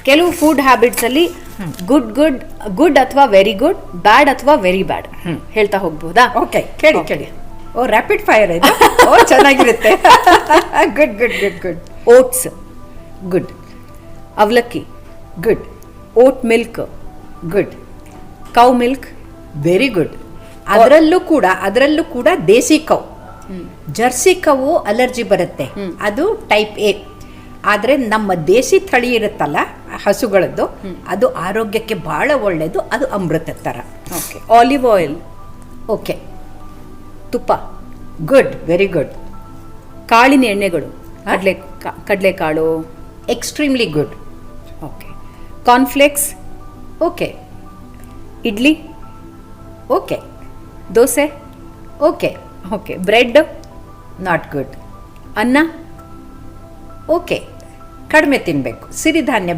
ಕೆಲವು food ಹ್ಯಾಬಿಟ್ಸಲ್ಲಿ good ಅಥವಾ very good, ಬ್ಯಾಡ್ ಅಥವಾ ವೆರಿ ಬ್ಯಾಡ್ ಹೇಳ್ತಾ ಹೋಗ್ಬೋದಾ? ಓಕೆ, ಕೇಳಿ. ಓ, ರ್ಯಾಪಿಡ್ ಫೈರ್ ಇದು. ಓ, ಚೆನ್ನಾಗಿರುತ್ತೆ. Good good good good. Oats good. ಅವಲಕ್ಕಿ good. Oat milk good. Cow milk very good. ಅದರಲ್ಲೂ ಕೂಡ ದೇಸಿ ಕೌ. ಜರ್ಸಿ ಕವು ಅಲರ್ಜಿ ಬರುತ್ತೆ, ಅದು ಟೈಪ್ ಎ. ಆದರೆ ನಮ್ಮ ದೇಸಿ ತಳಿ ಇರುತ್ತಲ್ಲ ಹಸುಗಳದ್ದು, ಅದು ಆರೋಗ್ಯಕ್ಕೆ ಭಾಳ ಒಳ್ಳೆಯದು, ಅದು ಅಮೃತ ಥರ. ಓಕೆ. Olive oil okay. ತುಪ್ಪ ಗುಡ್, ವೆರಿ ಗುಡ್. ಕಾಳಿನ ಎಣ್ಣೆಗಳು ಕಡಲೆಕಾಳು extremely good. Okay. Cornflakes okay. Idli okay. Dosa okay. Okay. Bread not good. ಅನ್ನ ಓಕೆ. ಕಡಿಮೆ ತಿನ್ನಬೇಕು, ಸಿರಿಧಾನ್ಯ